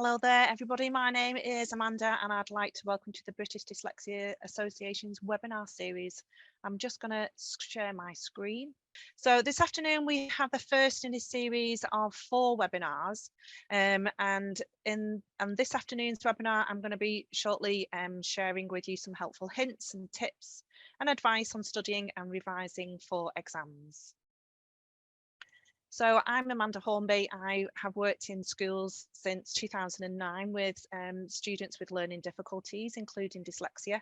Hello there, everybody. My name is Amanda, and I'd like to welcome to the British Dyslexia Association's webinar series. I'm just going to share my screen. So this afternoon, we have the first in a series of 4 webinars. And this afternoon's webinar, I'm going to be shortly sharing with you some helpful hints and tips and advice on studying and revising for exams. So I'm Amanda Hornby. I have worked in schools since 2009 with students with learning difficulties, including dyslexia.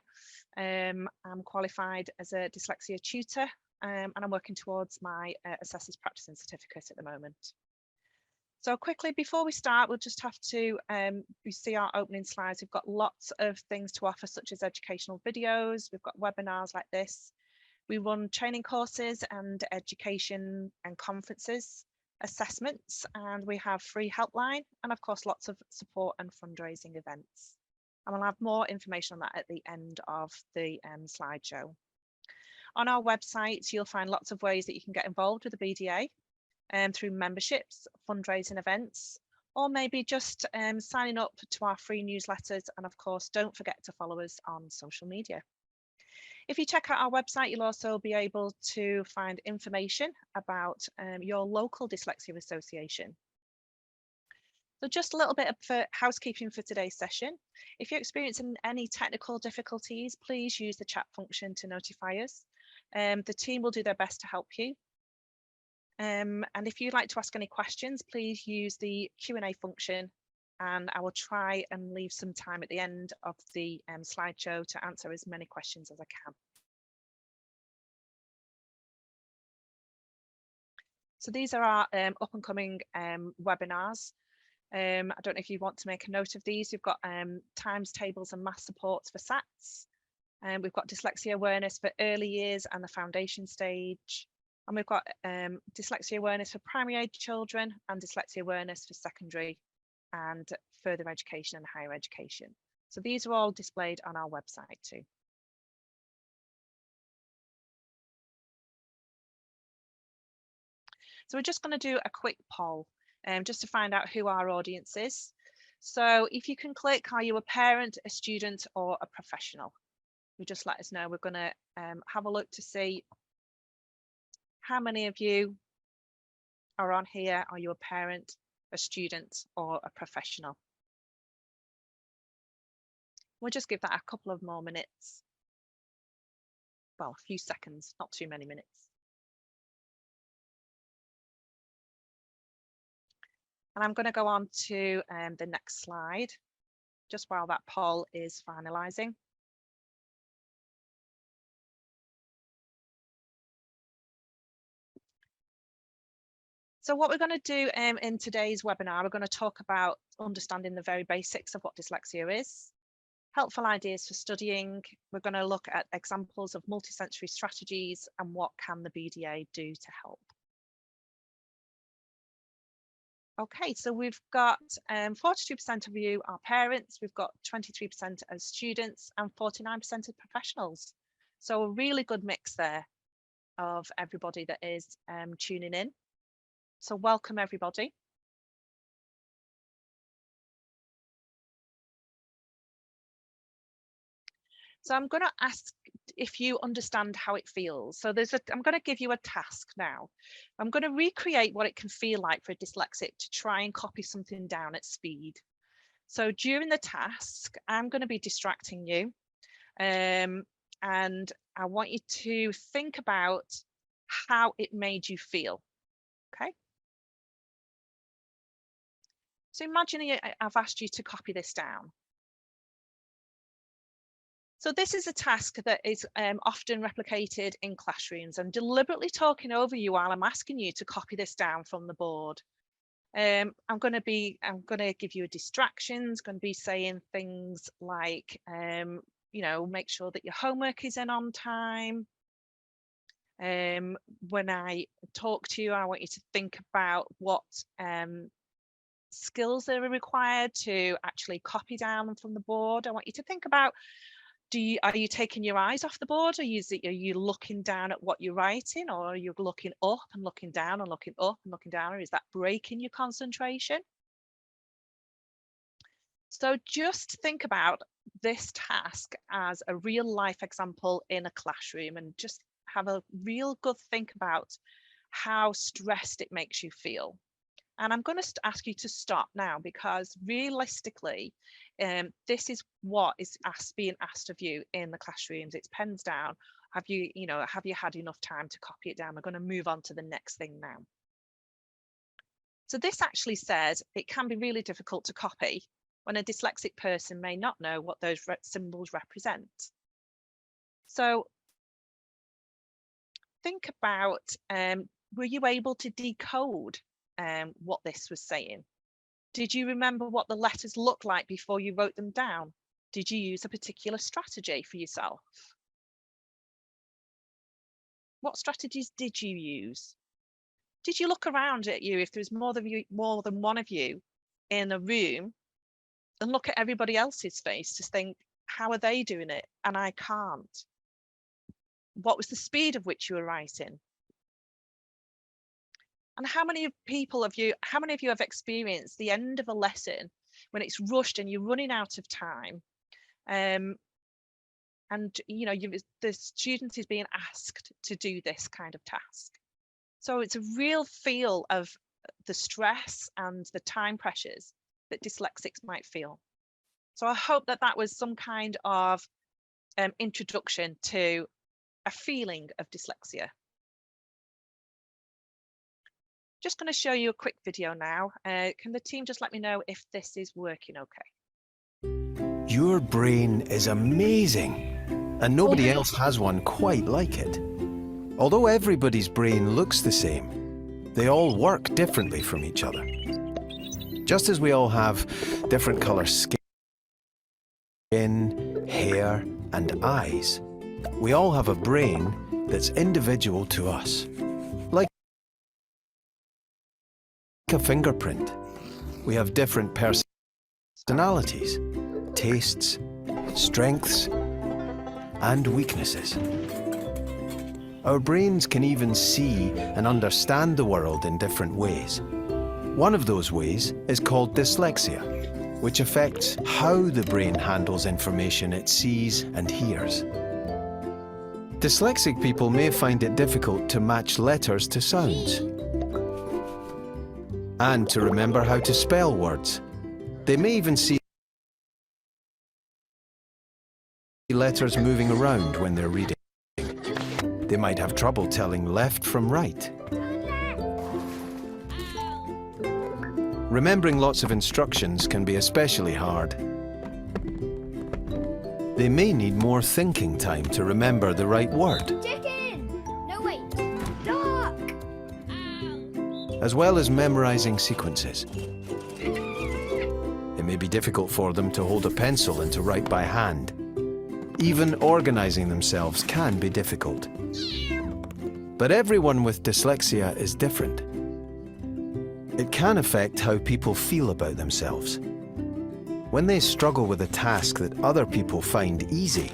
I'm qualified as a dyslexia tutor, and I'm working towards my Assessor's Practicing Certificate at the moment. So quickly, before we start, we'll just have to see our opening slides. We've got lots of things to offer, such as educational videos. We've got webinars like this. We run training courses and education and conferences, assessments, and we have free helpline, and of course lots of support and fundraising events. And we'll have more information on that at the end of the slideshow. On our website, you'll find lots of ways that you can get involved with the BDA through memberships, fundraising events, or maybe just signing up to our free newsletters. And of course, don't forget to follow us on social media. If you check out our website, you'll also be able to find information about your local dyslexia association. So just a little bit of housekeeping for today's session. If you're experiencing any technical difficulties, please use the chat function to notify us. The team will do their best to help you. And if you'd like to ask any questions, please use the Q&A function, and I will try and leave some time at the end of the slideshow to answer as many questions as I can. So these are our up and coming webinars. I don't know if you want to make a note of these. We've got times tables and math supports for SATs. We've got dyslexia awareness for early years and the foundation stage. And we've got dyslexia awareness for primary age children and dyslexia awareness for secondary and further education and higher education. So these are all displayed on our website too. So we're just going to do a quick poll just to find out who our audience is. So if you can click, are you a parent, a student, or a professional? You just let us know. We're going to have a look to see how many of you are on here. Are you a parent, a student, or a professional? We'll just give that a couple of more minutes. Well, a few seconds, not too many minutes. And I'm going to go on to the next slide, just while that poll is finalising. So what we're going to do in today's webinar, we're going to talk about understanding the very basics of what dyslexia is, helpful ideas for studying. We're going to look at examples of multisensory strategies and what can the BDA do to help. Okay, so we've got 42% of you are parents, we've got 23% as students and 49% of professionals. So a really good mix there of everybody that is tuning in. So welcome everybody. So I'm going to ask if you understand how it feels. So I'm going to give you a task now. I'm going to recreate what it can feel like for a dyslexic to try and copy something down at speed. So during the task, I'm going to be distracting you. And I want you to think about how it made you feel. Okay. So imagine I've asked you to copy this down. So this is a task that is often replicated in classrooms. I'm deliberately talking over you while I'm asking you to copy this down from the board. I'm going to give you a distractions, going to be saying things like, you know, make sure that your homework is in on time. When I talk to you, I want you to think about what skills that are required to actually copy down from the board. I want you to think about, are you taking your eyes off the board? Are you looking down at what you're writing, or are you looking up and looking down and looking up and looking down? Or is that breaking your concentration? So just think about this task as a real life example in a classroom, and just have a real good think about how stressed it makes you feel. And I'm going to ask you to stop now, because realistically, this is what is being asked of you in the classrooms. It's pens down. Have you had enough time to copy it down? We're going to move on to the next thing now. So this actually says it can be really difficult to copy when a dyslexic person may not know what those symbols represent. So think about, were you able to decode what this was saying? Did you remember what the letters looked like before you wrote them down? Did you use a particular strategy for yourself? What strategies did you use? Did you look around at you if there was more than one of you in a room, and look at everybody else's face to think, how are they doing it and I can't? What was the speed of which you were writing? And how many of you have experienced the end of a lesson when it's rushed and you're running out of time, and the student is being asked to do this kind of task? So it's a real feel of the stress and the time pressures that dyslexics might feel. So I hope that was some kind of introduction to a feeling of dyslexia. Just going to show you a quick video now. Can the team just let me know if this is working okay? Your brain is amazing, and nobody else has one quite like it. Although everybody's brain looks the same, they all work differently from each other. Just as we all have different colour skin, hair, and eyes, we all have a brain that's individual to us. Like a fingerprint, we have different personalities, tastes, strengths, and weaknesses. Our brains can even see and understand the world in different ways. One of those ways is called dyslexia, which affects how the brain handles information it sees and hears. Dyslexic people may find it difficult to match letters to sounds and to remember how to spell words. They may even see letters moving around when they're reading. They might have trouble telling left from right. Remembering lots of instructions can be especially hard. They may need more thinking time to remember the right word. Chicken! No, wait. Duck! As well as memorizing sequences. It may be difficult for them to hold a pencil and to write by hand. Even organizing themselves can be difficult. But everyone with dyslexia is different. It can affect how people feel about themselves. When they struggle with a task that other people find easy,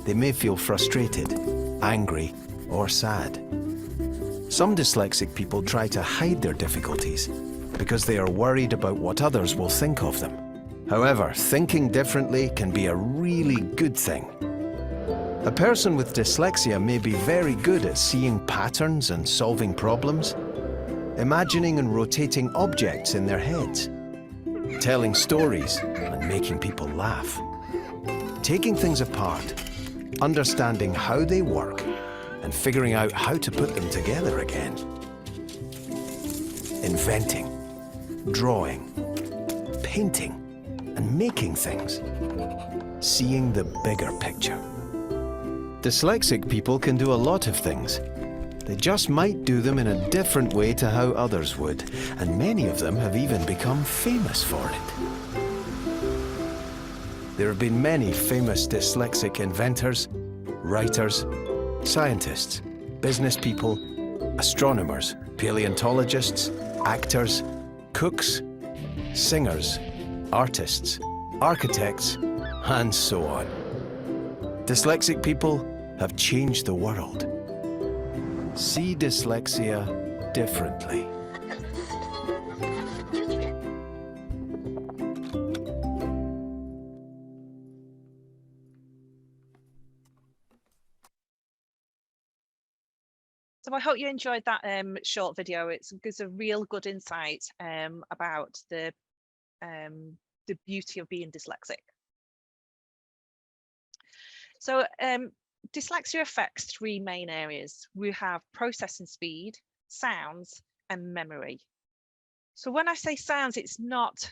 they may feel frustrated, angry, or sad. Some dyslexic people try to hide their difficulties because they are worried about what others will think of them. However, thinking differently can be a really good thing. A person with dyslexia may be very good at seeing patterns and solving problems, imagining and rotating objects in their heads, telling stories and making people laugh, taking things apart, understanding how they work, and figuring out how to put them together again. Inventing, drawing, painting, and making things. Seeing the bigger picture. Dyslexic people can do a lot of things. They just might do them in a different way to how others would, and many of them have even become famous for it. There have been many famous dyslexic inventors, writers, scientists, business people, astronomers, paleontologists, actors, cooks, singers, artists, architects, and so on. Dyslexic people have changed the world. See dyslexia differently. So I hope you enjoyed that short video. It gives a real good insight about the beauty of being dyslexic. So dyslexia affects three main areas. We have processing speed, sounds, and memory. So when I say sounds, it's not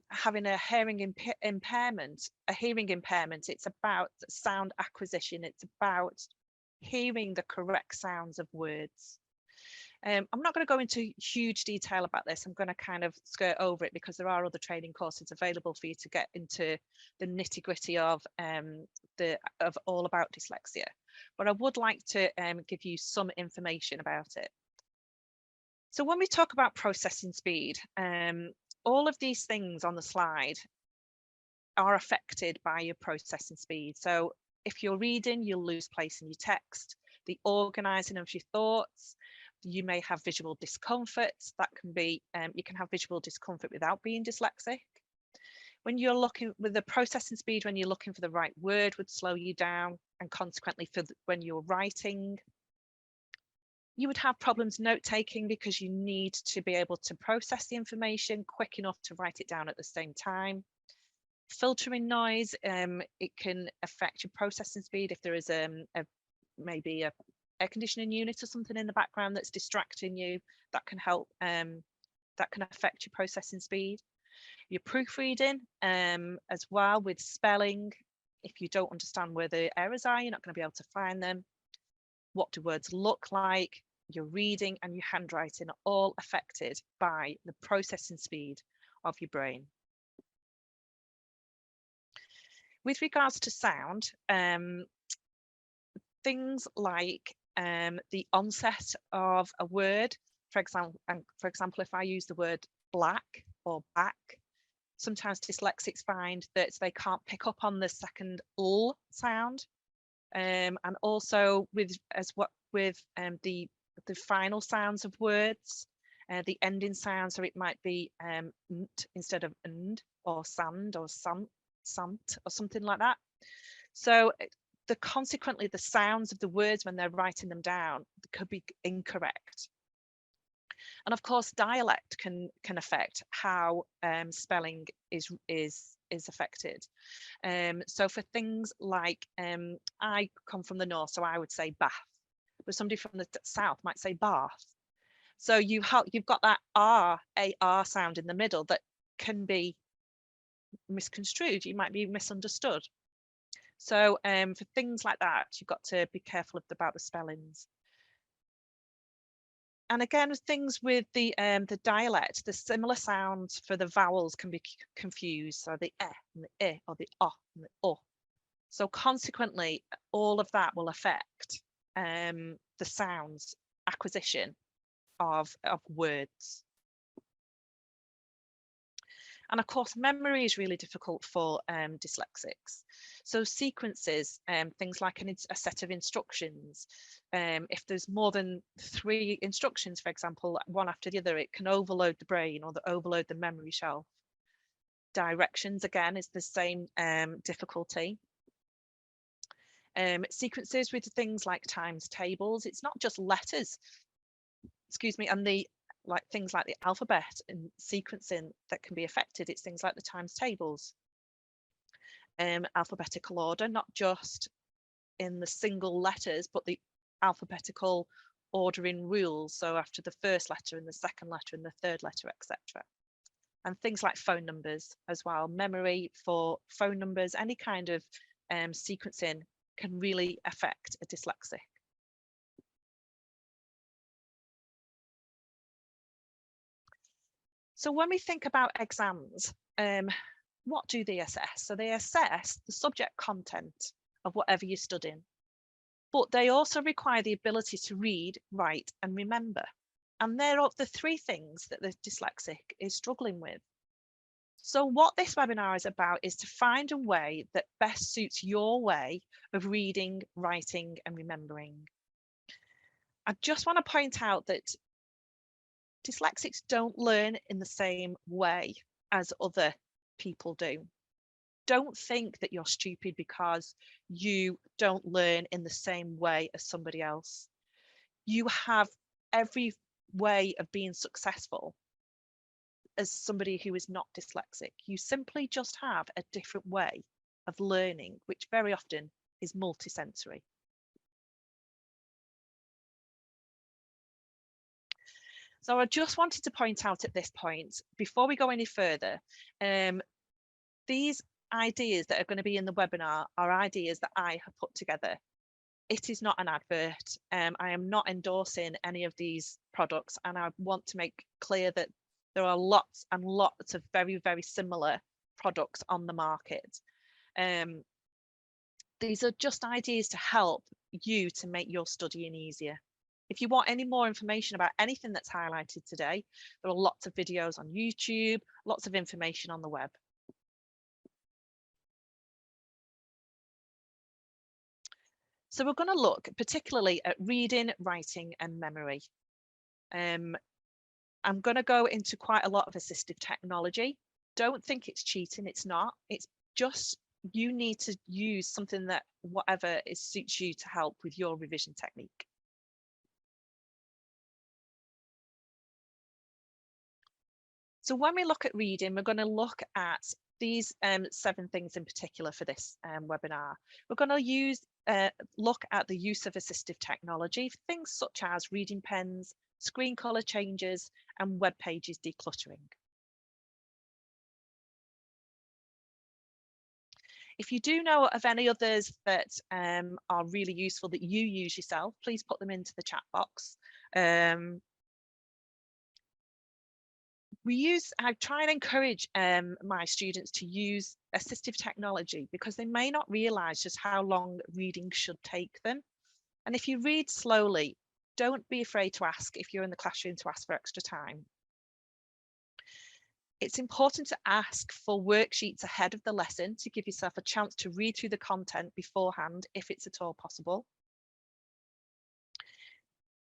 having a hearing impairment. It's about sound acquisition. It's about hearing the correct sounds of words. I'm not going to go into huge detail about this. I'm going to kind of skirt over it because there are other training courses available for you to get into the nitty-gritty of all about dyslexia. But I would like to give you some information about it. So when we talk about processing speed, all of these things on the slide are affected by your processing speed. So if you're reading, you'll lose place in your text, the organizing of your thoughts. You may have visual discomfort. That can be, you can have visual discomfort without being dyslexic. When you're looking with the processing speed, when you're looking for the right word would slow you down, and consequently when you're writing, you would have problems note taking because you need to be able to process the information quick enough to write it down at the same time. Filtering noise, it can affect your processing speed if there is maybe a air conditioning unit or something in the background that's distracting you. That can help, that can affect your processing speed. Your proofreading as well, with spelling. If you don't understand where the errors are, you're not going to be able to find them. What do words look like? Your reading and your handwriting are all affected by the processing speed of your brain. With regards to sound, things like the onset of a word, for example, if I use the word black or back, sometimes dyslexics find that they can't pick up on the second l sound, and also with the final sounds of words, the ending sound. So it might be nt instead of and, or sand or sant or something like that. So consequently the sounds of the words when they're writing them down could be incorrect. And of course dialect can affect how spelling is affected. So for things like, I come from the north, so I would say bath, but somebody from the south might say bath. So you've got that AR sound in the middle that can be misconstrued. You might be misunderstood. So for things like that, you've got to be careful about the spellings. And again, things with the dialect, the similar sounds for the vowels can be confused. So the and the I, or the O and the O. So consequently, all of that will affect the sounds acquisition of words. And of course, memory is really difficult for dyslexics. So sequences, things like a set of instructions, if there's more than 3 instructions, for example, one after the other, it can overload the brain or overload the memory shelf. Directions, again, is the same difficulty. Sequences with things like times tables, it's not just letters, excuse me, and things like the alphabet and sequencing that can be affected. It's things like the times tables, alphabetical order, not just in the single letters, but the alphabetical ordering rules. So after the first letter and the second letter and the third letter, etc. And things like phone numbers as well. Memory for phone numbers, any kind of sequencing can really affect a dyslexic. So when we think about exams, what do they assess? So they assess the subject content of whatever you're studying, but they also require the ability to read, write, and remember. And they're the 3 things that the dyslexic is struggling with. So what this webinar is about is to find a way that best suits your way of reading, writing, and remembering. I just want to point out that dyslexics don't learn in the same way as other people do. Don't think that you're stupid because you don't learn in the same way as somebody else. you have every way of being successful as somebody who is not dyslexic. You simply just have a different way of learning, which very often is multisensory. So I just wanted to point out at this point, before we go any further, these ideas that are going to be in the webinar are ideas that I have put together. It is not an advert. I am not endorsing any of these products, and I want to make clear that there are lots and lots of very, very similar products on the market. These are just ideas to help you to make your studying easier. If you want any more information about anything that's highlighted today, there are lots of videos on YouTube, lots of information on the web. So we're going to look particularly at reading, writing and memory. I'm going to go into quite a lot of assistive technology. Don't think it's cheating, it's not. It's just you need to use something that whatever suits you to help with your revision technique. So when we look at reading, we're going to look at these 7 things in particular for this webinar. We're going to look at the use of assistive technology, things such as reading pens, screen color changes, and web pages decluttering. If you do know of any others that are really useful that you use yourself, please put them into the chat box. I try and encourage my students to use assistive technology because they may not realize just how long reading should take them. And if you read slowly, don't be afraid to ask if you're in the classroom to ask for extra time. It's important to ask for worksheets ahead of the lesson to give yourself a chance to read through the content beforehand, if it's at all possible.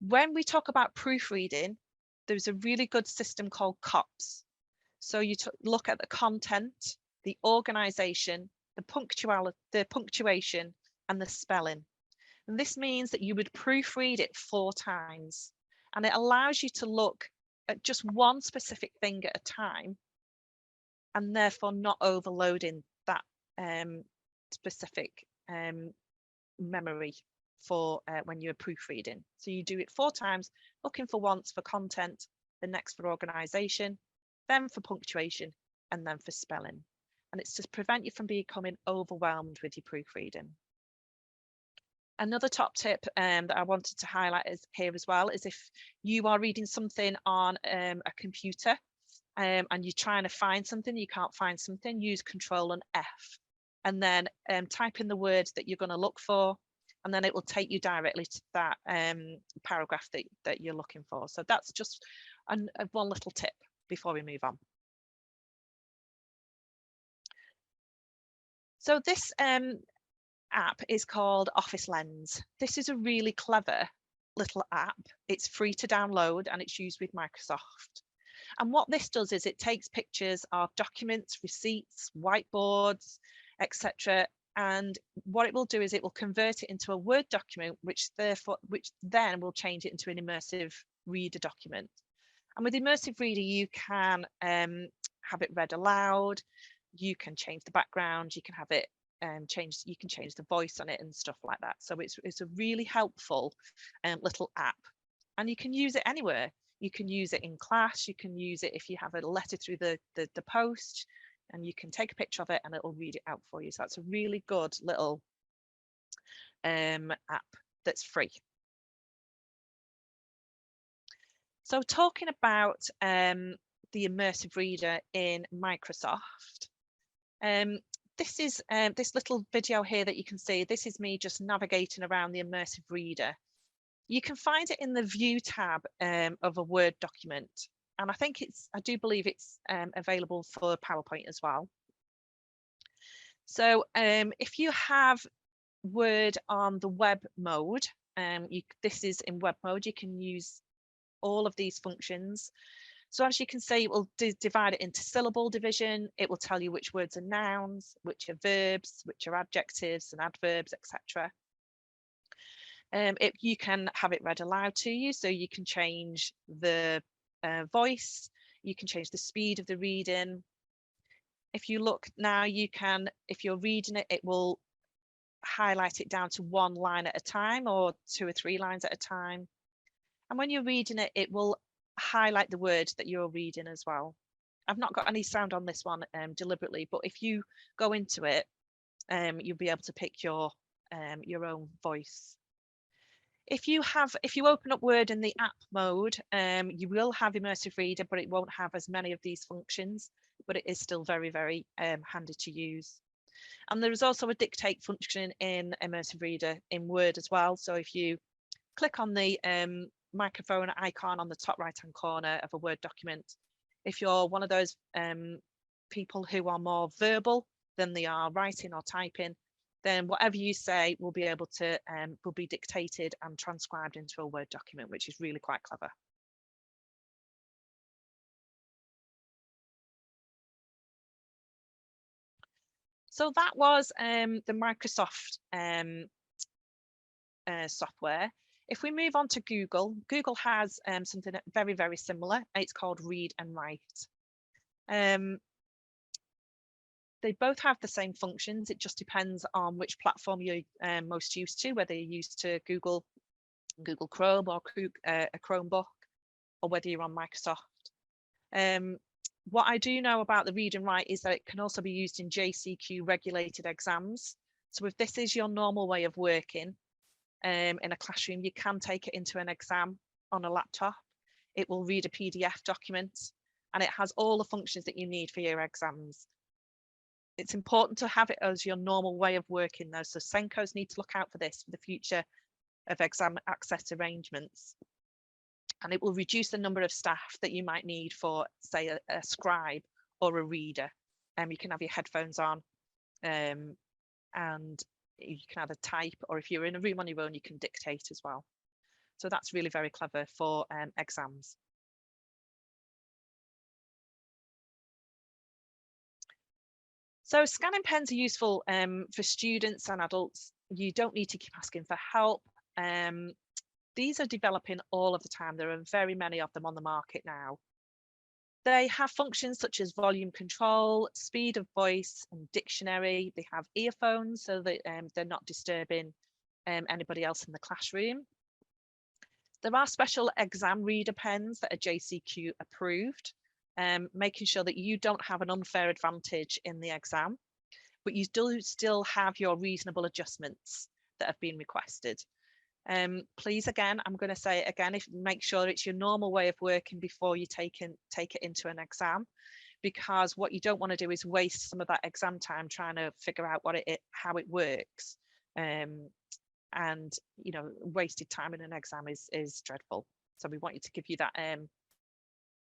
When we talk about proofreading, there's a really good system called COPS. So you look at the content, the organisation, the punctuation and the spelling. And this means that you would proofread it 4 times. And it allows you to look at just one specific thing at a time, and therefore not overloading that specific memory for when you're proofreading. So you do it 4 times, looking for once for content, the next for organisation, then for punctuation, and then for spelling. And it's to prevent you from becoming overwhelmed with your proofreading. Another top tip that I wanted to highlight here as well is if you are reading something on a computer and you're trying to find something, you can't find something, use Control and F, and then type in the words that you're going to look for, and then it will take you directly to that paragraph that you're looking for. So that's just one little tip before we move on. So this app is called Office Lens. This is a really clever little app. It's free to download and it's used with Microsoft. And what this does is it takes pictures of documents, receipts, whiteboards, etc. And what it will do is it will convert it into a Word document, which then will change it into an immersive reader document. And with immersive reader, you can have it read aloud. You can change the background. You can have it you can change the voice on it and stuff like that. So it's a really helpful little app, and you can use it anywhere. You can use it in class. You can use it if you have a letter through the post, and you can take a picture of it and it will read it out for you. So that's a really good little app that's free. So talking about the immersive reader in Microsoft, this is this little video here that you can see. This is me just navigating around the immersive reader. You can find it in the View tab of a Word document, and I do believe it's available for PowerPoint as well. So if you have Word on the web mode, this is in web mode. You can use all of these functions. So as you can see, it will divide it into syllable division. It will tell you which words are nouns, which are verbs, which are adjectives and adverbs, etc. You can have it read aloud to you, so you can change the voice, you can change the speed of the reading. If you look now, you can, if you're reading it, it will highlight it down to 1 line at a time or 2 or 3 lines at a time. And when you're reading it, it will highlight the word that you're reading as well. I've not got any sound on this one deliberately, but if you go into it, you'll be able to pick your own voice. If you open up Word in the app mode, you will have Immersive Reader, but it won't have as many of these functions, but it is still very, very handy to use. And there is also a dictate function in Immersive Reader in Word as well. So if you click on the microphone icon on the top right hand corner of a Word document, if you're one of those people who are more verbal than they are writing or typing, then whatever you say will be able to will be dictated and transcribed into a Word document, which is really quite clever. So that was the Microsoft software. If we move on to Google, Google has something very, very similar. It's called Read and Write. They both have the same functions. It just depends on which platform you're most used to, whether you're used to Google Chrome or a Chromebook, or whether you're on Microsoft. What I do know about the Read and Write is that it can also be used in JCQ regulated exams. So if this is your normal way of working in a classroom, you can take it into an exam on a laptop. It will read a PDF document, and it has all the functions that you need for your exams. It's important to have it as your normal way of working though, so Senkos need to look out for this for the future of exam access arrangements. And it will reduce the number of staff that you might need for, say, a scribe or a reader. You can have your headphones on and you can either type, or if you're in a room on your own, you can dictate as well. So that's really very clever for exams. So scanning pens are useful for students and adults. You don't need to keep asking for help. These are developing all of the time. There are very many of them on the market now. They have functions such as volume control, speed of voice, and dictionary. They have earphones so that they're not disturbing anybody else in the classroom. There are special exam reader pens that are JCQ approved, making sure that you don't have an unfair advantage in the exam, but you do still have your reasonable adjustments that have been requested. Please, again, I'm going to say it again, make sure it's your normal way of working before you take it into an exam, because what you don't want to do is waste some of that exam time trying to figure out how it works. And you know, wasted time in an exam is dreadful. So we want you to give you that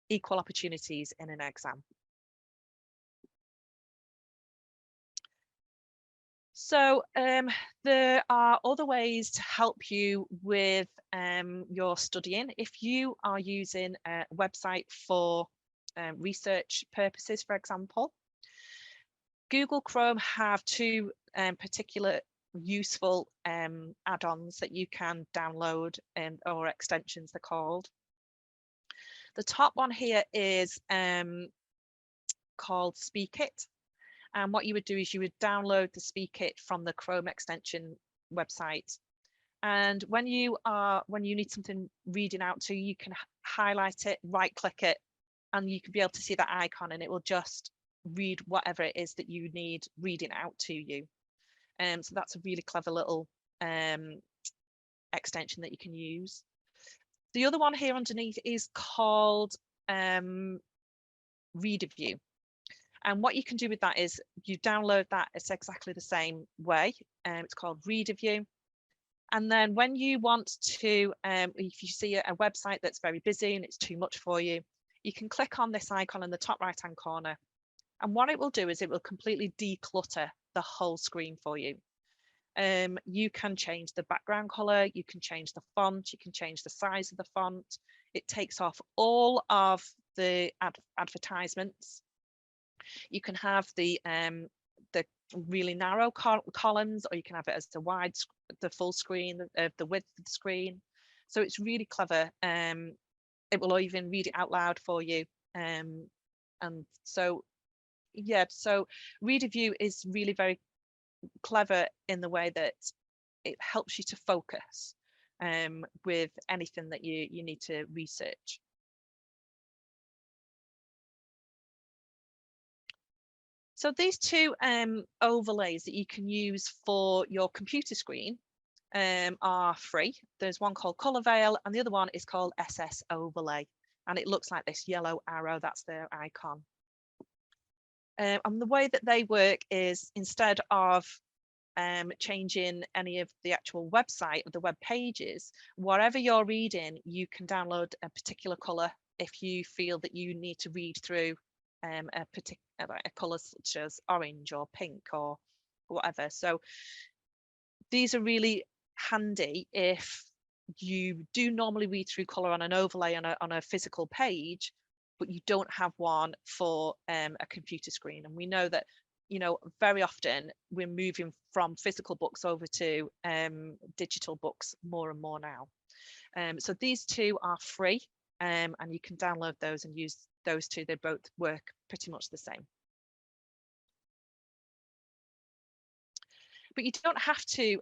equal opportunities in an exam. So there are other ways to help you with your studying. If you are using a website for research purposes, for example, Google Chrome have 2 particular useful add-ons that you can download, or extensions they're called. The top one here is called Speak It. And what you would do is you would download the Speak It from the Chrome extension website. And when you need something reading out to, you can highlight it, right click it, and you can be able to see that icon, and it will just read whatever it is that you need reading out to you. So that's a really clever little extension that you can use. The other one here underneath is called Reader View. And what you can do with that is you download that. It's exactly the same way. It's called Reader View. And then when you want to, if you see a website that's very busy and it's too much for you, you can click on this icon in the top right hand corner. And what it will do is it will completely declutter the whole screen for you. You can change the background color, you can change the font, you can change the size of the font. It takes off all of the advertisements. You can have the really narrow columns, or you can have it as the full screen, the width of the screen. So it's really clever. It will even read it out loud for you. And so, yeah, so Reader View is really very clever in the way that it helps you to focus with anything that you need to research. So these two overlays that you can use for your computer screen are free. There's one called Color Veil and the other one is called SS Overlay. And it looks like this yellow arrow, that's their icon. And the way that they work is, instead of changing any of the actual website or the web pages, whatever you're reading, you can download a particular color if you feel that you need to read through a color such as orange or pink or whatever. So these are really handy if you do normally read through color on an overlay on a physical page, but you don't have one for a computer screen. And we know that, you know, very often we're moving from physical books over to digital books more and more now. So these two are free, and you can download those and use those two. They both work pretty much the same. But you don't have to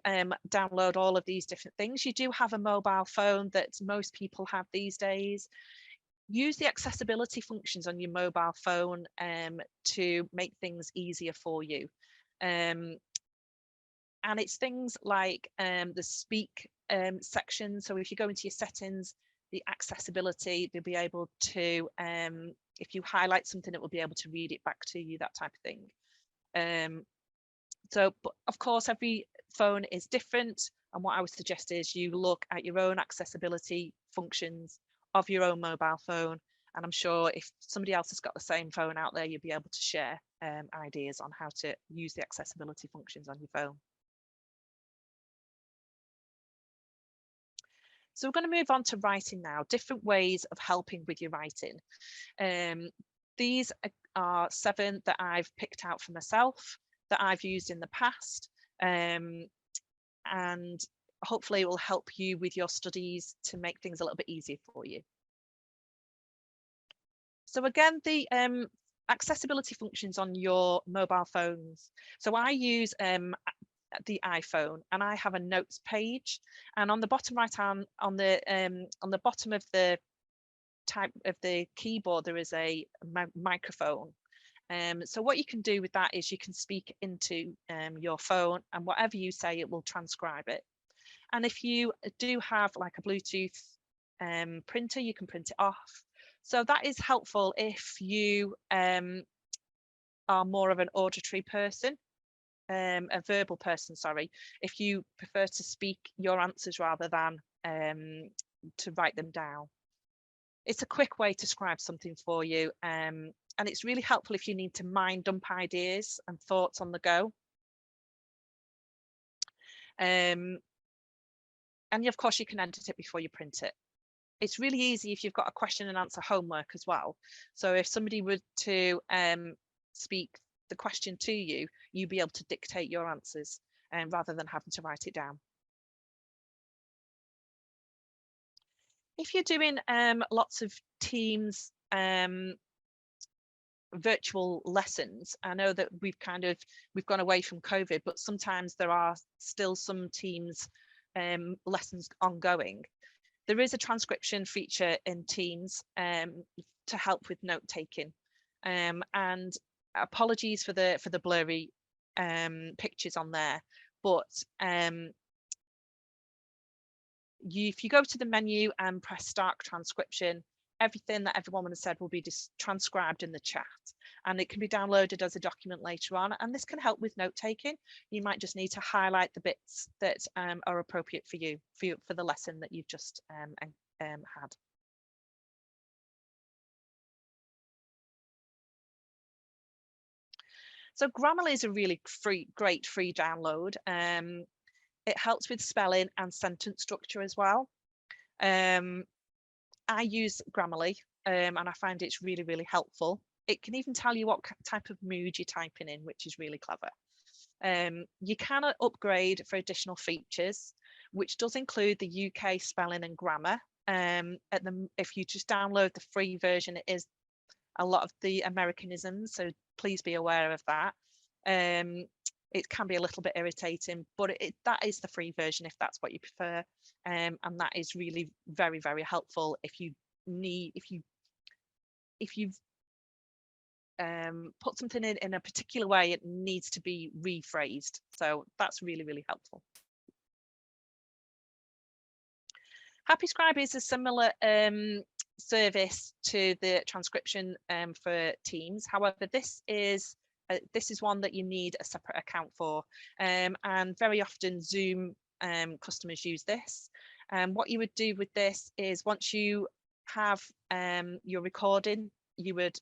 download all of these different things. You do have a mobile phone that most people have these days. Use the accessibility functions on your mobile phone to make things easier for you. And it's things like the speak section. So if you go into your settings, the accessibility, they'll be able to, if you highlight something, it will be able to read it back to you, that type of thing. So, but of course, every phone is different. And what I would suggest is you look at your own accessibility functions of your own mobile phone. And I'm sure if somebody else has got the same phone out there, you'll be able to share ideas on how to use the accessibility functions on your phone. So we're going to move on to writing now, different ways of helping with your writing. These are 7 that I've picked out for myself, that I've used in the past, and hopefully it will help you with your studies to make things a little bit easier for you. So again, the accessibility functions on your mobile phones. So I use the iPhone, and I have a notes page, and on the bottom right hand, on the bottom of the type of the keyboard, there is a microphone. So what you can do with that is you can speak into your phone, and whatever you say, it will transcribe it. And if you do have like a Bluetooth printer, you can print it off. So that is helpful if you are more of an auditory person, a verbal person, sorry, if you prefer to speak your answers rather than to write them down. It's a quick way to scribe something for you, and it's really helpful if you need to mind dump ideas and thoughts on the go. And of course you can edit it before you print it. It's really easy if you've got a question and answer homework as well. So if somebody were to speak the question to you, you'd be able to dictate your answers rather than having to write it down. If you're doing lots of Teams virtual lessons, I know that we've gone away from COVID, but sometimes there are still some Teams lessons ongoing. There is a transcription feature in Teams to help with note taking, and apologies for the blurry pictures on there, but if you go to the menu and press start transcription, everything that everyone has said will be transcribed in the chat, and it can be downloaded as a document later on, and this can help with note taking. You might just need to highlight the bits that are appropriate for you for the lesson that you've just had. So Grammarly is a really great free download. It helps with spelling and sentence structure as well. I use Grammarly and I find it's really helpful. It can even tell you what type of mood you're typing in, which is really clever. You can upgrade for additional features, which does include the UK spelling and grammar. If you just download the free version, it is a lot of the Americanisms, so please be aware of that. It can be a little bit irritating, but that is the free version if that's what you prefer, and that is really very, very helpful if you've put something in a particular way, it needs to be rephrased. So that's really, really helpful. Happy Scribe is a similar service to the transcription for Teams. However, this is one that you need a separate account for, and very often Zoom customers use this. What you would do with this is once you have your recording, you would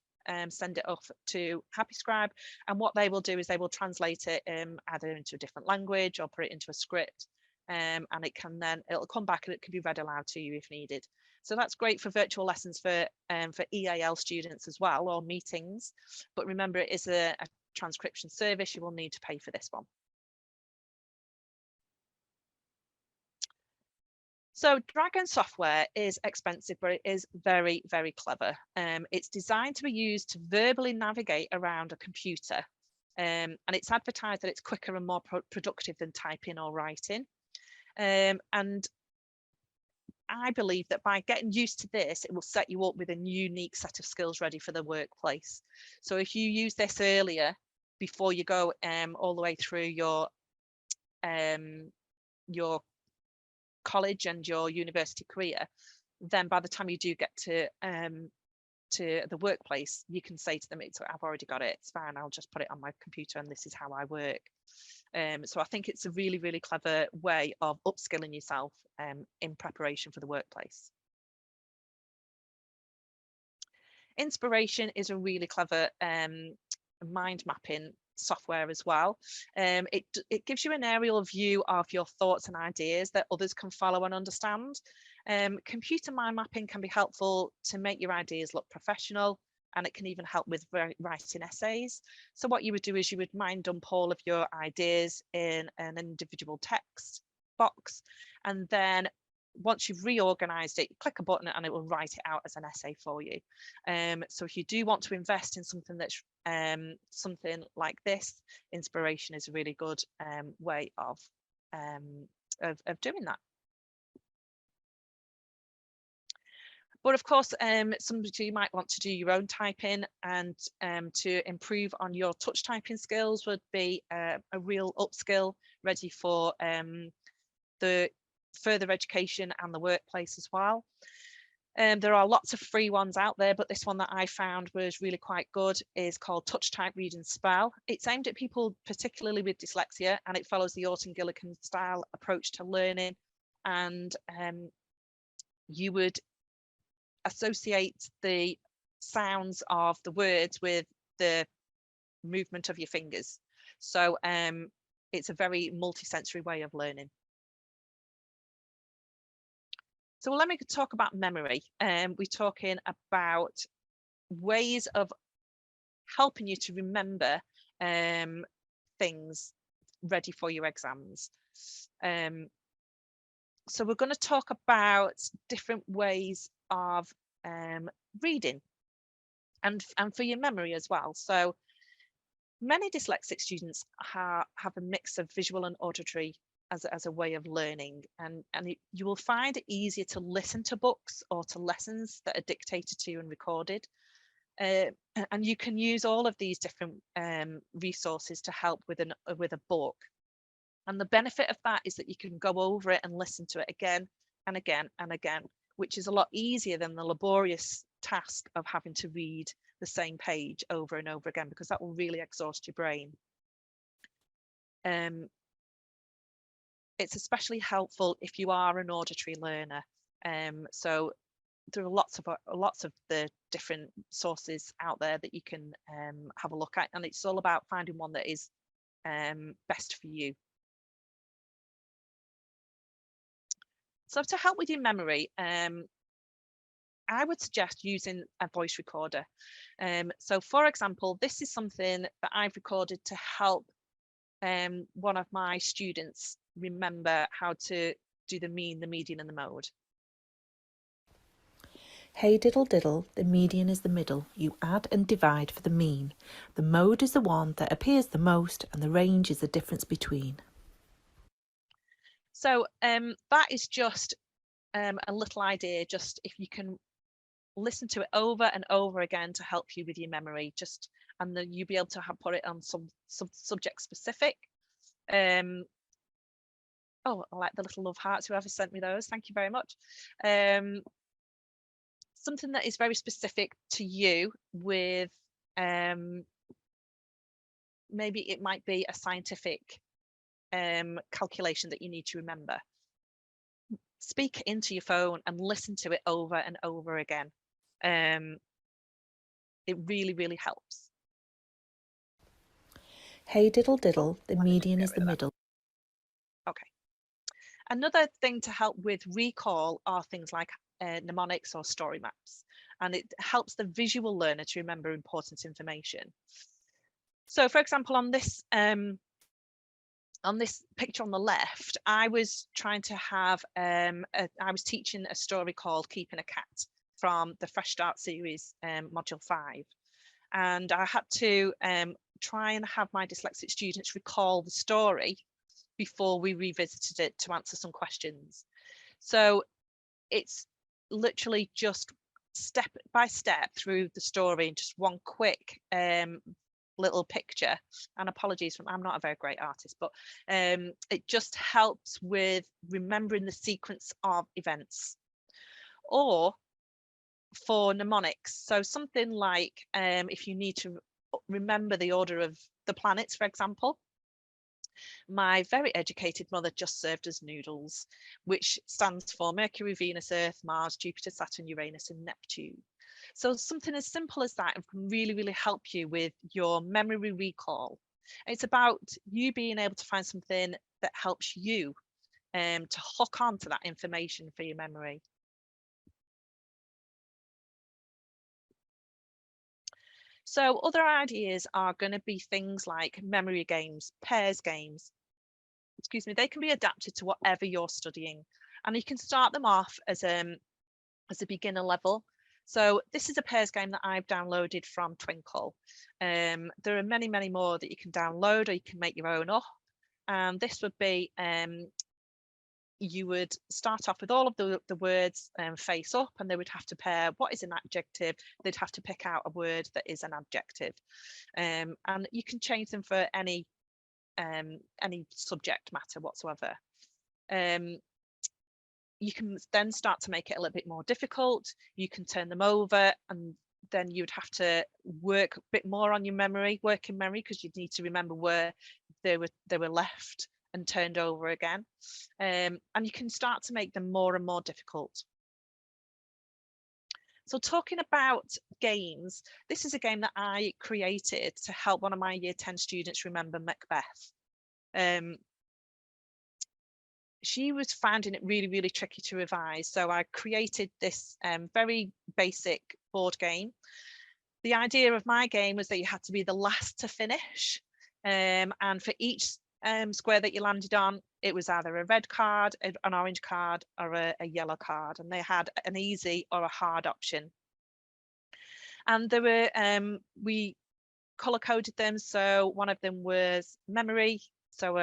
send it off to Happy Scribe, and what they will do is they will translate it either into a different language or put it into a script. And it'll come back and it can be read aloud to you if needed. So that's great for virtual lessons for EAL students as well, or meetings. But remember, it is a transcription service. You will need to pay for this one. So Dragon software is expensive, but it is very, very clever. It's designed to be used to verbally navigate around a computer. And it's advertised that it's quicker and more productive than typing or writing. And I believe that by getting used to this, it will set you up with a unique set of skills ready for the workplace. So if you use this earlier, before you go all the way through your college and your university career, then by the time you do get to the workplace, you can say to them, I've already got it, it's fine, I'll just put it on my computer and this is how I work. So I think it's a really, really clever way of upskilling yourself in preparation for the workplace. Inspiration is a really clever mind mapping software as well. It gives you an aerial view of your thoughts and ideas that others can follow and understand. Computer mind mapping can be helpful to make your ideas look professional, and it can even help with writing essays. So what you would do is you would mind dump all of your ideas in an individual text box, and then once you've reorganized it, you click a button and it will write it out as an essay for you. So if you do want to invest in something that's something like this, inspiration is a really good way of doing that. But of course, somebody might want to do your own typing, and to improve on your touch typing skills would be a real upskill ready for the further education and the workplace as well. There are lots of free ones out there, but this one that I found was really quite good is called Touch Type Read and Spell. It's aimed at people particularly with dyslexia, and it follows the Orton Gilligan style approach to learning, and you would associate the sounds of the words with the movement of your fingers. So it's a very multi-sensory way of learning. So let me talk about memory. We're talking about ways of helping you to remember things ready for your exams. So we're going to talk about different ways of reading and for your memory as well. So many dyslexic students have a mix of visual and auditory as a way of learning, and you will find it easier to listen to books or to lessons that are dictated to you and recorded. And you can use all of these different resources to help with a book. And the benefit of that is that you can go over it and listen to it again and again and again, which is a lot easier than the laborious task of having to read the same page over and over again, because that will really exhaust your brain. It's especially helpful if you are an auditory learner. So there are lots of the different sources out there that you can have a look at, and it's all about finding one that is best for you. So to help with your memory, I would suggest using a voice recorder. So for example, this is something that I've recorded to help one of my students remember how to do the mean, the median and the mode. Hey diddle diddle, the median is the middle. You add and divide for the mean. The mode is the one that appears the most, and the range is the difference between. So that is just a little idea, just if you can listen to it over and over again to help you with your memory, and then you'll be able to put it on some subject specific. Oh, I like the little love hearts, whoever sent me those, thank you very much. Something that is very specific to you with maybe it might be a scientific calculation that you need to remember. Speak into your phone and listen to it over and over again. It really, really helps. Hey diddle diddle, the median is the middle. Okay. Another thing to help with recall are things like mnemonics or story maps, and it helps the visual learner to remember important information. So, for example, on this picture on the left, I was trying to have I was teaching a story called Keeping a Cat from the Fresh Start series, module 5, and I had to try and have my dyslexic students recall the story before we revisited it to answer some questions. So it's literally just step by step through the story and just one quick little picture. And apologies, I'm not a very great artist, but it just helps with remembering the sequence of events. Or for mnemonics, so something like if you need to remember the order of the planets, for example. My very educated mother just served us noodles, which stands for Mercury, Venus, Earth, Mars, Jupiter, Saturn, Uranus, and Neptune. So something as simple as that can really, really help you with your memory recall. It's about you being able to find something that helps you to hook on to that information for your memory. So other ideas are going to be things like memory games, pairs games. Excuse me, they can be adapted to whatever you're studying, and you can start them off as a beginner level. So this is a pairs game that I've downloaded from Twinkle. There are many, many more that you can download, or you can make your own up. And this would be you would start off with all of the words face up, and they would have to pair what is an adjective. They'd have to pick out a word that is an adjective, and you can change them for any subject matter whatsoever. You can then start to make it a little bit more difficult. You can turn them over, and then you'd have to work a bit more on your memory, working memory, because you'd need to remember where they were left and turned over again. And you can start to make them more and more difficult. So talking about games, this is a game that I created to help one of my year 10 students remember Macbeth. She was finding it really, really tricky to revise. So I created this very basic board game. The idea of my game was that you had to be the last to finish. And for each square that you landed on, it was either a red card, an orange card, or a yellow card. And they had an easy or a hard option. And there were, we color coded them. So one of them was memory. So,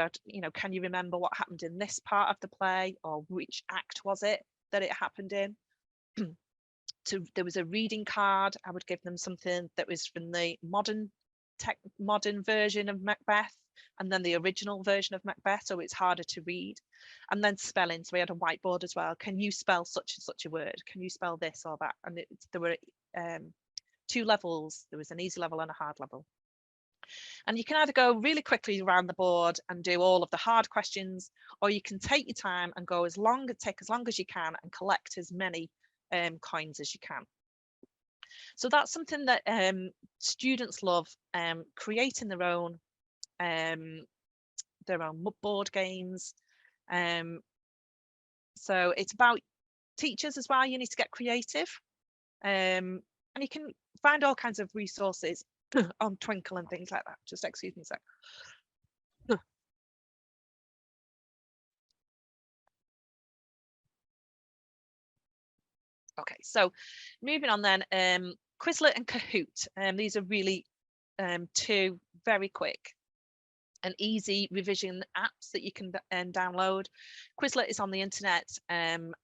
can you remember what happened in this part of the play, or which act was it that it happened in? There was a reading card. I would give them something that was from the modern version of Macbeth, and then the original version of Macbeth, so it's harder to read. And then spelling. So we had a whiteboard as well. Can you spell such and such a word? Can you spell this or that? And there were 2 levels. There was an easy level and a hard level. And you can either go really quickly around the board and do all of the hard questions, or you can take your time and take as long as you can and collect as many coins as you can. So that's something that students love, creating their own board games. So it's about teachers as well. You need to get creative, and you can find all kinds of resources on Twinkle and things like that. Just excuse me a sec. Okay, so moving on then, Quizlet and Kahoot. These are really two very quick and easy revision apps that you can download. Quizlet is on the internet, and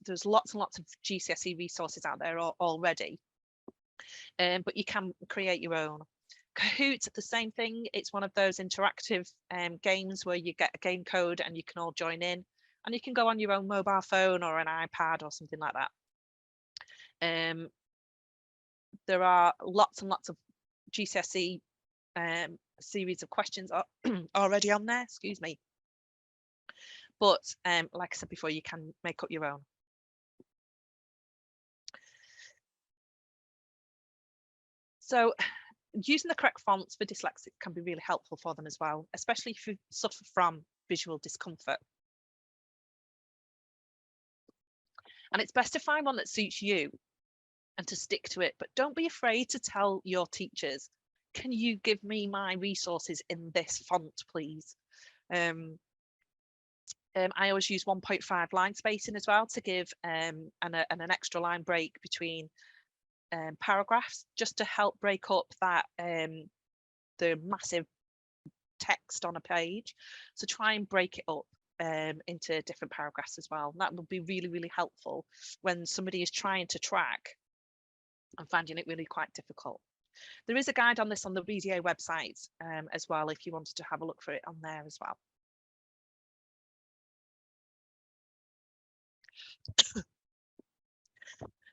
there's lots and lots of GCSE resources out there already, but you can create your own. Kahoot, the same thing. It's one of those interactive games where you get a game code and you can all join in, and you can go on your own mobile phone or an iPad or something like that. There are lots and lots of GCSE series of questions already on there, excuse me. But like I said before, you can make up your own. So using the correct fonts for dyslexic can be really helpful for them as well, especially if you suffer from visual discomfort. And it's best to find one that suits you and to stick to it, but don't be afraid to tell your teachers, can you give me my resources in this font, please? I always use 1.5 line spacing as well to give an extra line break between paragraphs, just to help break up that the massive text on a page. So try and break it up into different paragraphs as well. That would be really, really helpful when somebody is trying to track and finding it really quite difficult. There is a guide on this on the VDA website as well, if you wanted to have a look for it on there as well.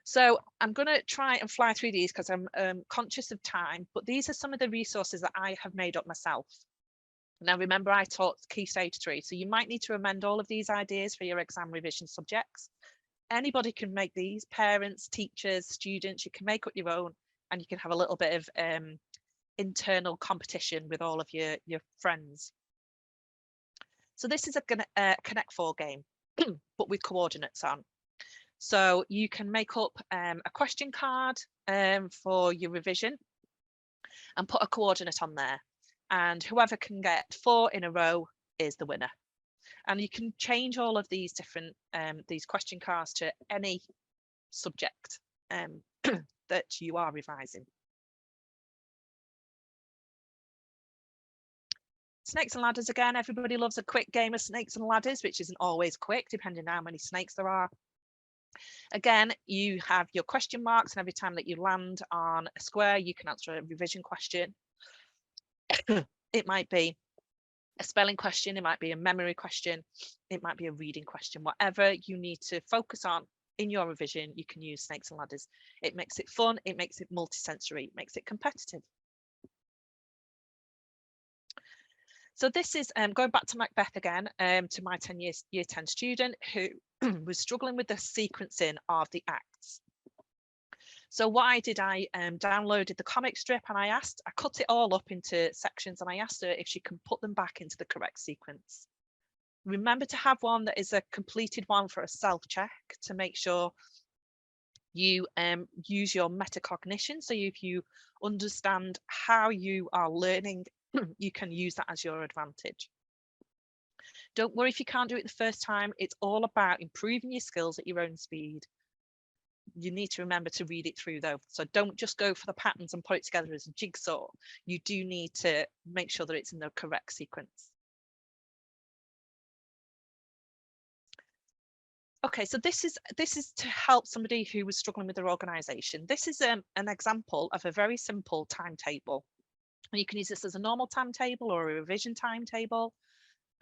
So I'm going to try and fly through these because I'm conscious of time, but these are some of the resources that I have made up myself. Now, remember, I taught Key Stage 3, so you might need to amend all of these ideas for your exam revision subjects. Anybody can make these, parents, teachers, students, you can make up your own, and you can have a little bit of internal competition with all of your friends. So this is a Connect 4 game, but with coordinates on. So you can make up a question card for your revision and put a coordinate on there. And whoever can get 4 in a row is the winner. And you can change all of these different these question cards to any subject that you are revising. Snakes and ladders again. Everybody loves a quick game of snakes and ladders, which isn't always quick, depending on how many snakes there are. Again, you have your question marks, and every time that you land on a square, you can answer a revision question. It might be a spelling question, it might be a memory question, it might be a reading question. Whatever you need to focus on in your revision, you can use snakes and ladders. It makes it fun, it makes it multisensory, it makes it competitive. So this is going back to Macbeth again, to my year 10 student who was struggling with the sequencing of the acts. So what I did, I downloaded the comic strip and I cut it all up into sections, and I asked her if she can put them back into the correct sequence. Remember to have one that is a completed one for a self-check to make sure you use your metacognition. So if you understand how you are learning, you can use that as your advantage. Don't worry if you can't do it the first time. It's all about improving your skills at your own speed. You need to remember to read it through though. So don't just go for the patterns and put it together as a jigsaw. You do need to make sure that it's in the correct sequence. Okay, so this is to help somebody who was struggling with their organisation. This is an example of a very simple timetable. You can use this as a normal timetable or a revision timetable.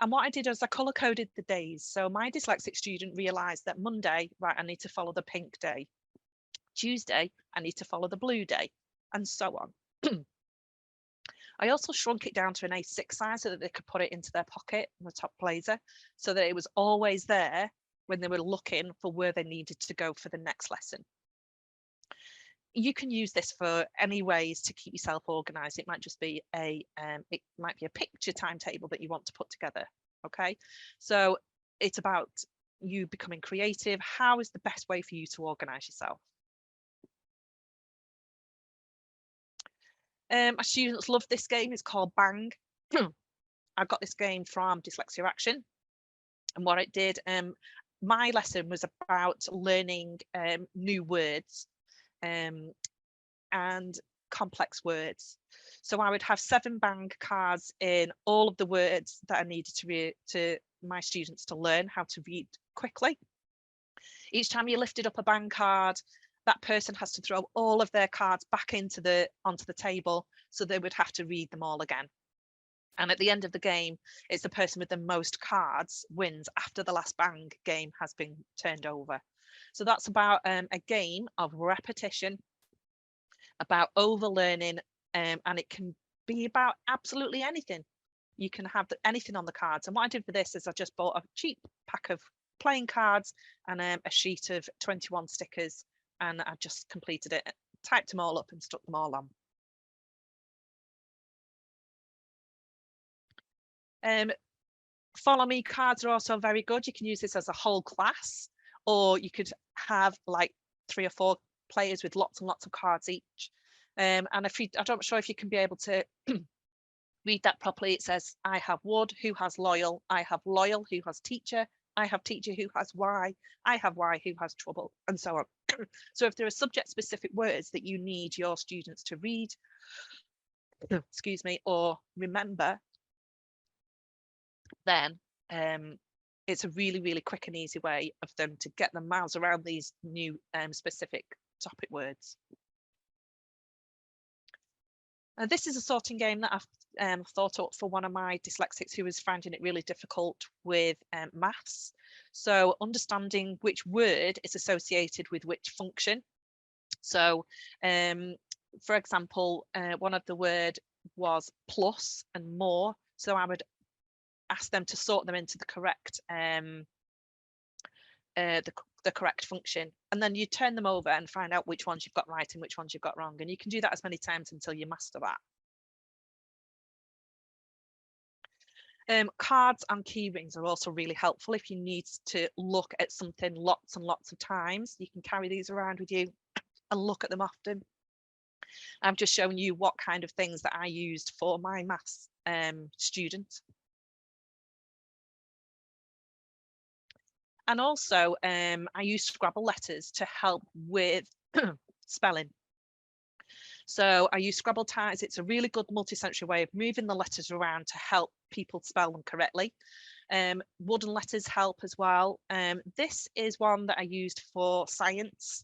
And what I did was I colour coded the days. So my dyslexic student realised that Monday, right, I need to follow the pink day. Tuesday, I need to follow the blue day, and so on. I also shrunk it down to an A6 size so that they could put it into their pocket in the top blazer, so that it was always there when they were looking for where they needed to go for the next lesson. You can use this for any ways to keep yourself organized. It might just be a picture timetable that you want to put together. Okay, so it's about you becoming creative. How is the best way for you to organize yourself? My students love this game. It's called Bang. I got this game from Dyslexia Action, and what it did, my lesson was about learning new words and complex words. So I would have 7 bang cards in all of the words that I needed to my students to learn how to read quickly. Each time you lifted up a bang card, that person has to throw all of their cards back onto the table, so they would have to read them all again. And at the end of the game, it's the person with the most cards wins after the last bang game has been turned over. So that's about a game of repetition, about overlearning, and it can be about absolutely anything. You can have anything on the cards. And what I did for this is I just bought a cheap pack of playing cards and a sheet of 21 stickers, and I just completed it, typed them all up and stuck them all on. Follow me cards are also very good. You can use this as a whole class, or you could have like 3 or 4 players with lots and lots of cards each. And I'm not sure if you can be able to read that properly. It says, I have wood, who has loyal? I have loyal, who has teacher? I have teacher, who has why? I have why, who has trouble? And so on. So if there are subject specific words that you need your students to read, excuse me, or remember, then it's a really, really quick and easy way of them to get their mouths around these new specific topic words. This is a sorting game that I've thought up for one of my dyslexics who was finding it really difficult with maths. So understanding which word is associated with which function. So for example, one of the word was plus and more. So I would ask them to sort them into the correct the correct function, and then you turn them over and find out which ones you've got right and which ones you've got wrong, and you can do that as many times until you master that. Cards and key rings are also really helpful if you need to look at something lots and lots of times. You can carry these around with you and look at them often. I'm just showing you what kind of things that I used for my maths student. And also, I use Scrabble letters to help with spelling. So I use Scrabble ties. It's a really good multi-sensory way of moving the letters around to help people spell them correctly. Wooden letters help as well. This is one that I used for science.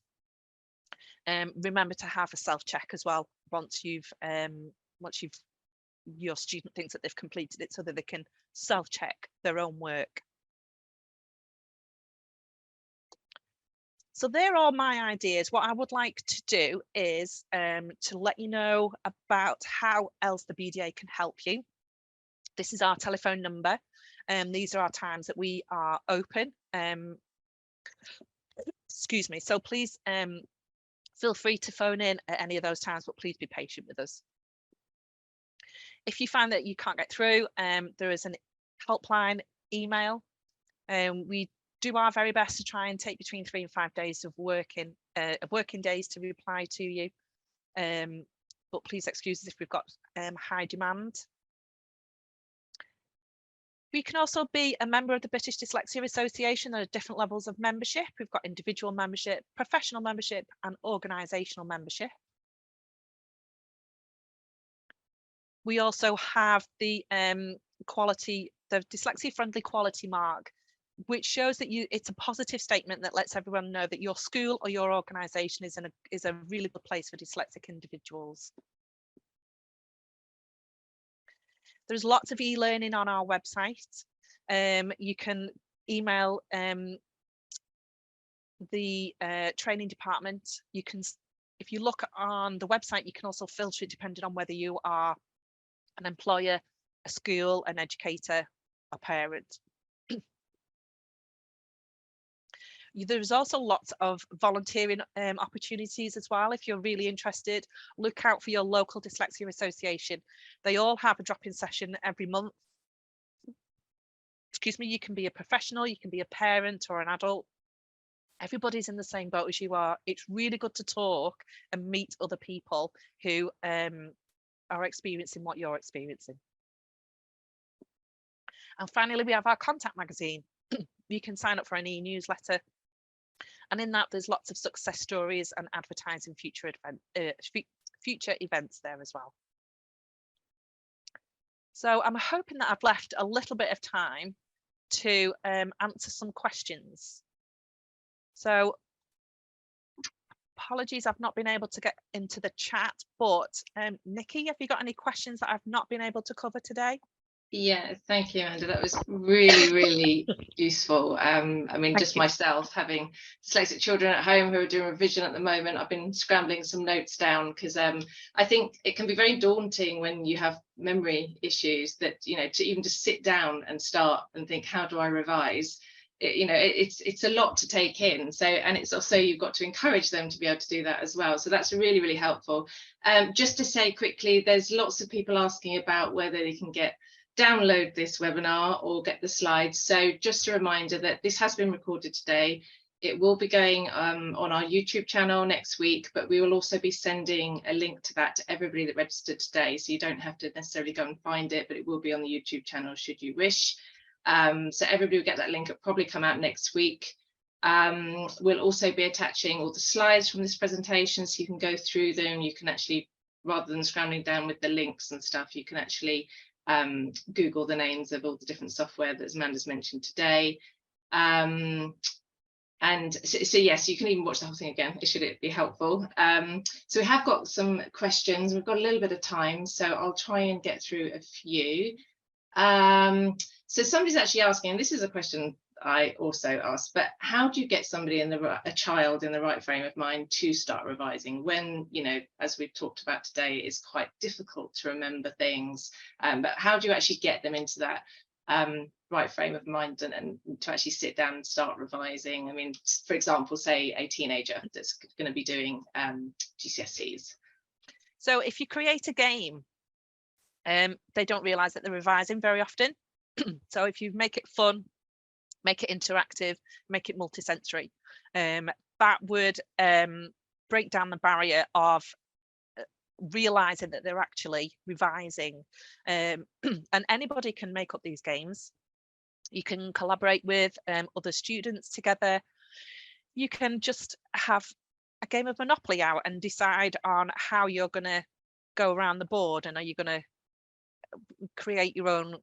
Remember to have a self-check as well once your student thinks that they've completed it, so that they can self-check their own work. So there are my ideas. What I would like to do is to let you know about how else the BDA can help you. This is our telephone number. These are our times that we are open. Excuse me. So please feel free to phone in at any of those times, but please be patient with us. If you find that you can't get through, there is a helpline email. We do our very best to try and take between 3 and 5 days of working days to reply to you. But please excuse us if we've got high demand. We can also be a member of the British Dyslexia Association. There are different levels of membership. We've got individual membership, professional membership, and organisational membership. We also have the dyslexia friendly quality mark, which shows that it's a positive statement that lets everyone know that your school or your organisation is a really good place for dyslexic individuals. There's lots of e-learning on our website. You can email the training department. You can, if you look on the website, you can also filter it depending on whether you are an employer, a school, an educator, a parent. There's also lots of volunteering opportunities as well. If you're really interested, look out for your local dyslexia association. They all have a drop-in session every month. Excuse me, you can be a professional, you can be a parent or an adult. Everybody's in the same boat as you are. It's really good to talk and meet other people who are experiencing what you're experiencing. And finally, we have our contact magazine. you can sign up for an e-newsletter, and in that there's lots of success stories and advertising future events there as well. So I'm hoping that I've left a little bit of time to answer some questions. So apologies, I've not been able to get into the chat, but Nikki, have you got any questions that I've not been able to cover today? Yeah, thank you, Amanda. That was really, really useful. I mean, just myself having dyslexic children at home who are doing revision at the moment, I've been scrambling some notes down because I think it can be very daunting when you have memory issues that, you know, to even just sit down and start and think, how do I revise? It's a lot to take in. So, and it's also, you've got to encourage them to be able to do that as well. So that's really, really helpful. Just to say quickly, there's lots of people asking about whether they can download this webinar or get the slides. So just a reminder that this has been recorded today. It will be going on our YouTube channel next week, but we will also be sending a link to that to everybody that registered today. So you don't have to necessarily go and find it, but it will be on the YouTube channel should you wish. So everybody will get that link. It'll probably come out next week. We'll also be attaching all the slides from this presentation so you can go through them. You can actually, rather than scrambling down with the links and stuff, you can actually Google the names of all the different software that Amanda's mentioned today. And so yes, you can even watch the whole thing again, should it be helpful. So we have got some questions. We've got a little bit of time, so I'll try and get through a few. So somebody's actually asking, and this is a question I also asked, but how do you get somebody a child in the right frame of mind to start revising when, you know, as we've talked about today, it's quite difficult to remember things, but how do you actually get them into that right frame of mind and to actually sit down and start revising? I mean, for example, say a teenager that's going to be doing GCSEs. So if you create a game, they don't realize that they're revising very often. So if you make it fun, make it interactive, make it multisensory, that would break down the barrier of realizing that they're actually revising. And anybody can make up these games. You can collaborate with other students together. You can just have a game of Monopoly out and decide on how you're going to go around the board, and are you going to create your own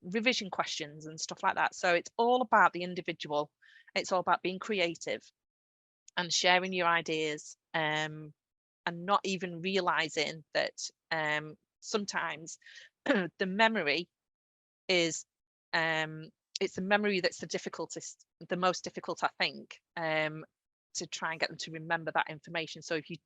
revision questions and stuff like that. So it's all about the individual. It's all about being creative and sharing your ideas, and not even realizing that sometimes the memory is it's the memory that's the most difficult, I think, to try and get them to remember that information. So if you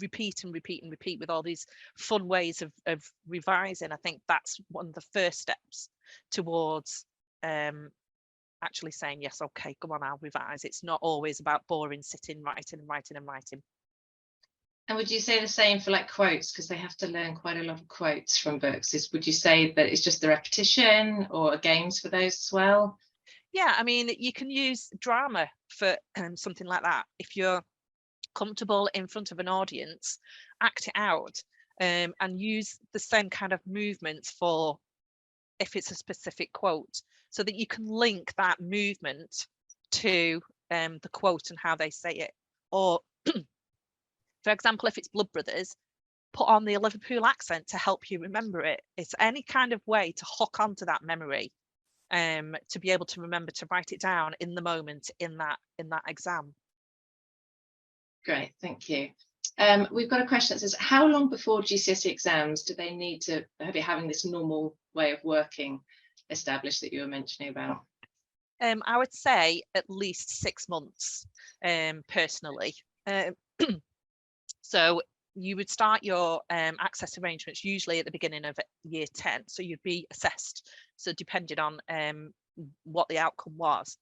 repeat and repeat and repeat with all these fun ways of revising, I think that's one of the first steps towards actually saying, yes, okay, come on, I'll revise. It's not always about boring sitting, writing and writing and writing. And would you say the same for like quotes, because they have to learn quite a lot of quotes from books? Would you say that it's just the repetition, or games for those as well? Yeah, I mean, you can use drama for something like that. If you're comfortable in front of an audience, act it out, and use the same kind of movements for if it's a specific quote, so that you can link that movement to the quote and how they say it. Or for example, if it's Blood Brothers, put on the Liverpool accent to help you remember it. It's any kind of way to hook onto that memory, to be able to remember to write it down in the moment in that exam. Great, thank you. We've got a question that says, how long before GCSE exams do they need to be having this normal way of working established that you were mentioning about? I would say at least 6 months, personally. So you would start your access arrangements usually at the beginning of year 10. So you'd be assessed. So depending on what the outcome was.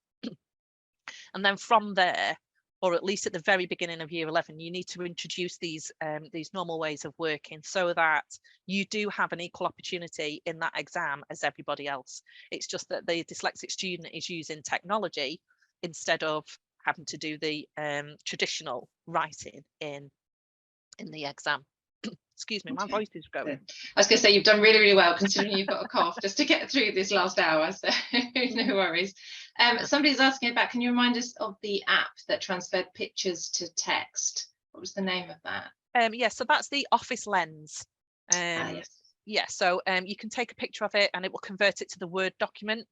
And then from there, or at least at the very beginning of year 11, you need to introduce these normal ways of working so that you do have an equal opportunity in that exam as everybody else. It's just that the dyslexic student is using technology instead of having to do the traditional writing in the exam. Excuse me, my voice is going. I was going to say, you've done really, really well considering you've got a cough just to get through this last hour. So no worries. Somebody's asking about, can you remind us of the app that transferred pictures to text? What was the name of that? Yeah, so that's the Office Lens. Yes. Yeah, so you can take a picture of it and it will convert it to the Word document.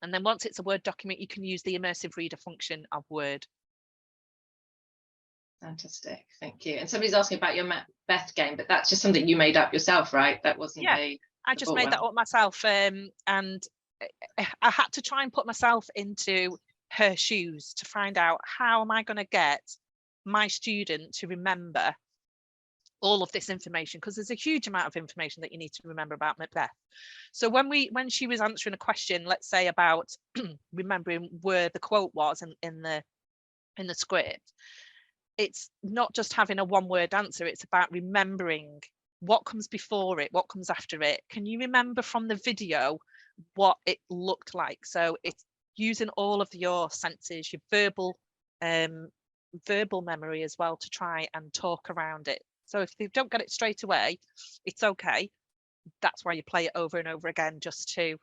And then once it's a Word document, you can use the immersive reader function of Word. Fantastic, thank you. And somebody's asking about your Macbeth game, but that's just something you made up yourself, right? That wasn't I just made that up myself, and I had to try and put myself into her shoes to find out how am I going to get my student to remember all of this information, because there's a huge amount of information that you need to remember about Macbeth. So when she was answering a question, let's say about remembering where the quote was in the script, it's not just having a one-word answer, it's about remembering what comes before it, what comes after it. Can you remember from the video what it looked like? So it's using all of your senses, your verbal memory as well, to try and talk around it. So if they don't get it straight away, it's okay. That's why you play it over and over again, just to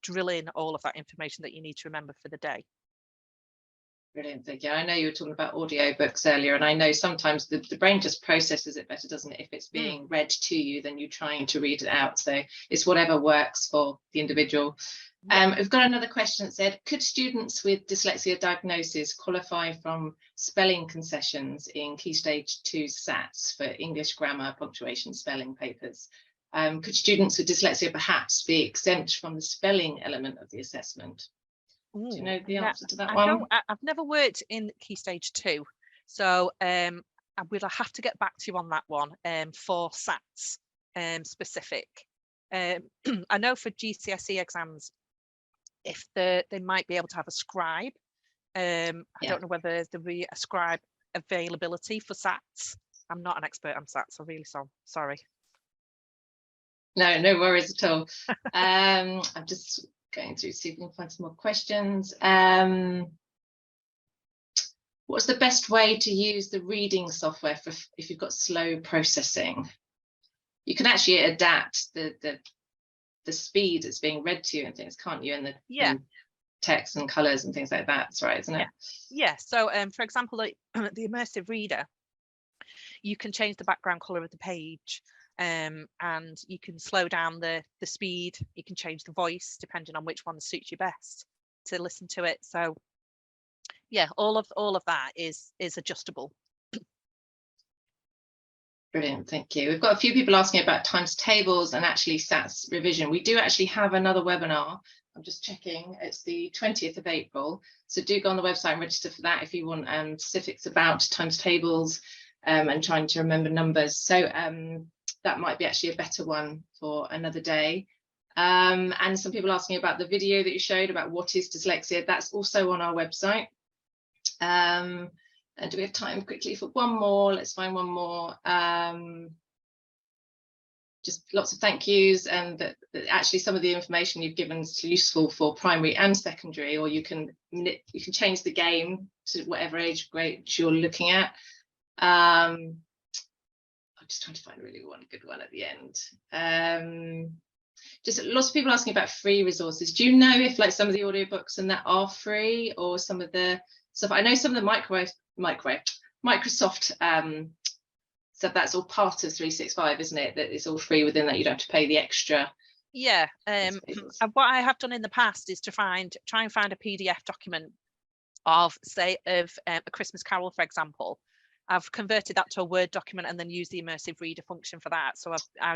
drill in all of that information that you need to remember for the day. Brilliant, thank you. I know you were talking about audiobooks earlier, and I know sometimes the brain just processes it better, doesn't it, if it's being read to you than you trying to read it out. So it's whatever works for the individual. We've got another question that said, could students with dyslexia diagnosis qualify from spelling concessions in Key Stage 2 SATs for English grammar, punctuation, spelling papers? Could students with dyslexia perhaps be exempt from the spelling element of the assessment? Do you know the answer to that one? I've never worked in Key Stage 2, so I will have to get back to you on that one for SATs specific. I know for GCSE exams, if they might be able to have a scribe. I don't know whether there'll be a scribe availability for SATs. I'm not an expert on SATs, so really sorry. No worries at all. I'm just going through, see if we can find some more questions. What's the best way to use the reading software for if you've got slow processing? You can actually adapt the speed it's being read to you and things, can't you? And the text and colours and things like that. That's right, isn't it? Yeah. So for example, the immersive reader, you can change the background colour of the page. And you can slow down the speed, you can change the voice depending on which one suits you best to listen to it. So yeah, all of that is adjustable. Brilliant, thank you. We've got a few people asking about times tables and actually SATs revision. We do actually have another webinar. I'm just checking, it's the 20th of April. So do go on the website and register for that if you want specifics about times tables and trying to remember numbers. So that might be actually a better one for another day. And some people asking about the video that you showed about what is dyslexia. That's also on our website. And do we have time quickly for one more? Let's find one more. Just lots of thank yous, and that actually some of the information you've given is useful for primary and secondary, or you can change the game to whatever age grade you're looking at. I'm just trying to find really one good one at the end. Just lots of people asking about free resources. Do you know if like some of the audiobooks and that are free, or some of the stuff? I know some of the Microsoft stuff, that's all part of 365, isn't it? That it's all free within that, you don't have to pay the extra. Yeah. What I have done in the past is to try and find a PDF document of, say, a Christmas Carol, for example. I've converted that to a Word document and then use the immersive reader function for that. So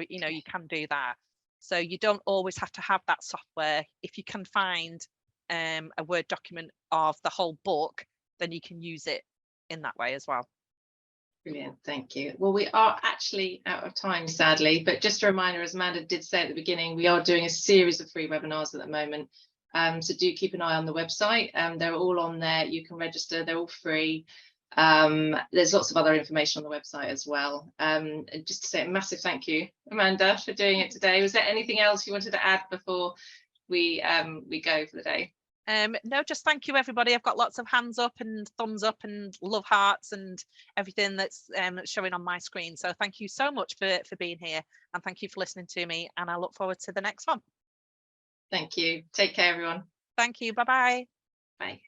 you can do that. So you don't always have to have that software. If you can find a Word document of the whole book, then you can use it in that way as well. Brilliant, thank you. Well, we are actually out of time, sadly, but just a reminder, as Amanda did say at the beginning, we are doing a series of free webinars at the moment. So do keep an eye on the website. They're all on there. You can register. They're all free. There's lots of other information on the website as well. And just to say a massive thank you, Amanda, for doing it today. Was there anything else you wanted to add before we go for the day? No, just thank you, everybody. I've got lots of hands up and thumbs up and love hearts and everything that's showing on my screen. So thank you so much for being here, and thank you for listening to me. And I look forward to the next one. Thank you. Take care, everyone. Thank you. Bye-bye. Bye.